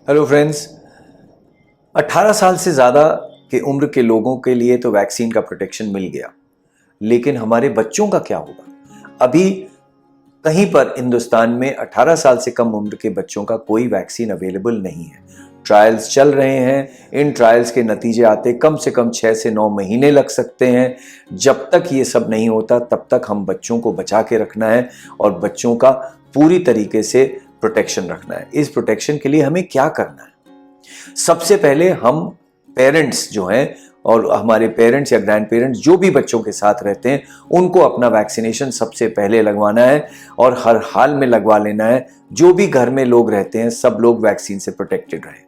Hello friends, 18 साल से ज़्यादा के उम्र के लोगों के लिए तो वैक्सीन का प्रोटेक्शन मिल गया, लेकिन हमारे बच्चों का क्या होगा? अभी कहीं पर हिंदुस्तान में 18 साल से कम उम्र के बच्चों का कोई वैक्सीन अवेलेबल नहीं है। ट्रायल्स चल रहे हैं। इन ट्रायल्स के नतीजे आते कम से कम 6 से 9 महीने लग सकते हैं। जब तक ये सब नहीं होता तब तक हम बच्चों को बचा के रखना है और बच्चों का पूरी तरीके से प्रोटेक्शन रखना है। इस प्रोटेक्शन के लिए हमें क्या करना है? सबसे पहले हम पेरेंट्स जो हैं और हमारे पेरेंट्स या ग्रैंड पेरेंट्स जो भी बच्चों के साथ रहते हैं उनको अपना वैक्सीनेशन सबसे पहले लगवाना है और हर हाल में लगवा लेना है। जो भी घर में लोग रहते हैं सब लोग वैक्सीन से प्रोटेक्टेड रहें।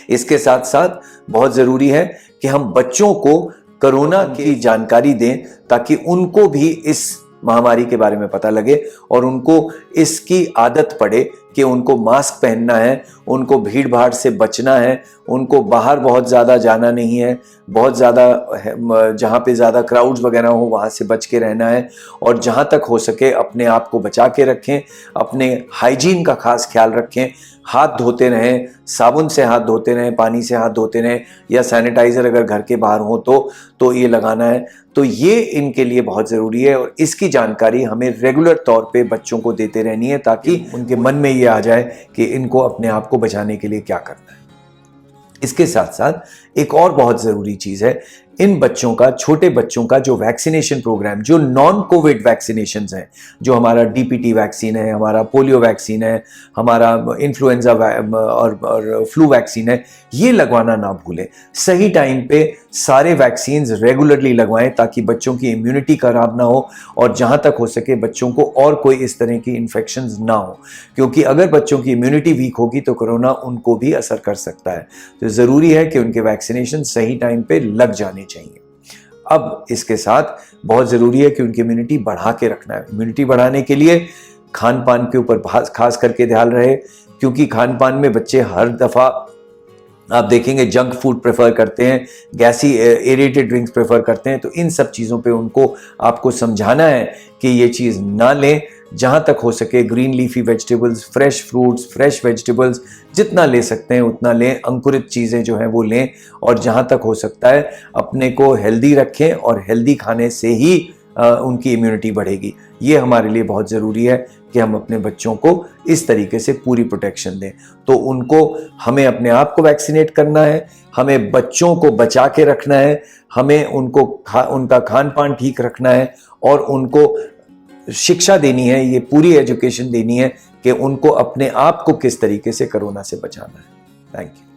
इसके साथ साथ बहुत जरूरी है कि हम बच्चों को कोरोना की जानकारी दें ताकि उनको भी इस महामारी के बारे में पता लगे और उनको इसकी आदत पड़े कि उनको मास्क पहनना है, उनको भीड़ भाड़ से बचना है, उनको बाहर बहुत ज़्यादा जाना नहीं है, बहुत ज़्यादा जहाँ पे ज़्यादा क्राउड्स वगैरह हो वहाँ से बच के रहना है और जहाँ तक हो सके अपने आप को बचा के रखें, अपने हाइजीन का खास ख्याल रखें, हाथ धोते रहें, साबुन से हाथ धोते रहें, पानी से हाथ धोते रहें या सैनिटाइज़र अगर घर के बाहर हो तो ये लगाना है। तो ये इनके लिए बहुत ज़रूरी है और इसकी जानकारी हमें रेगुलर तौर पे बच्चों को देते रहनी है ताकि उनके मन में ये आ जाए कि इनको अपने आप को बचाने के लिए क्या करना है। इसके साथ साथ एक और बहुत ज़रूरी चीज़ है, इन बच्चों का, छोटे बच्चों का जो वैक्सीनेशन प्रोग्राम, जो नॉन कोविड वैक्सीनेशंस हैं, जो हमारा डीपीटी वैक्सीन है, हमारा पोलियो वैक्सीन है, हमारा इन्फ्लुएंजा और फ्लू वैक्सीन है, ये लगवाना ना भूलें। सही टाइम पे सारे वैक्सीन्स रेगुलरली लगवाएं ताकि बच्चों की इम्यूनिटी खराब ना हो और जहाँ तक हो सके बच्चों को और कोई इस तरह की इन्फेक्शंस ना हो, क्योंकि अगर बच्चों की इम्यूनिटी वीक होगी तो कोरोना उनको भी असर कर सकता है। तो ज़रूरी है कि उनके वैक्सीनेशन सही टाइम पे लग जाने चाहिए। अब इसके साथ बहुत ज़रूरी है कि उनकी इम्यूनिटी बढ़ा के रखना है। इम्यूनिटी बढ़ाने के लिए खान पान के ऊपर खास करके ध्यान रहे, क्योंकि खान पान में बच्चे हर दफ़ा आप देखेंगे जंक फूड प्रेफर करते हैं, गैसी एरेटेड ड्रिंक्स प्रेफर करते हैं। तो इन सब चीज़ों पे उनको आपको समझाना है कि ये चीज़ ना लें। जहाँ तक हो सके green leafy vegetables, fresh fruits, fresh vegetables जितना ले सकते हैं उतना लें। अंकुरित चीज़ें जो हैं वो लें और जहाँ तक हो सकता है अपने को हेल्दी रखें और हेल्दी खाने से ही उनकी इम्यूनिटी बढ़ेगी। ये हमारे लिए बहुत ज़रूरी है कि हम अपने बच्चों को इस तरीके से पूरी प्रोटेक्शन दें। तो उनको हमें अपने आप को वैक्सीनेट करना है, हमें बच्चों को बचा के रखना है, हमें उनको उनका खान पान ठीक रखना है और उनको शिक्षा देनी है, ये पूरी एजुकेशन देनी है कि उनको अपने आप को किस तरीके से कोरोना से बचाना है। Thank you.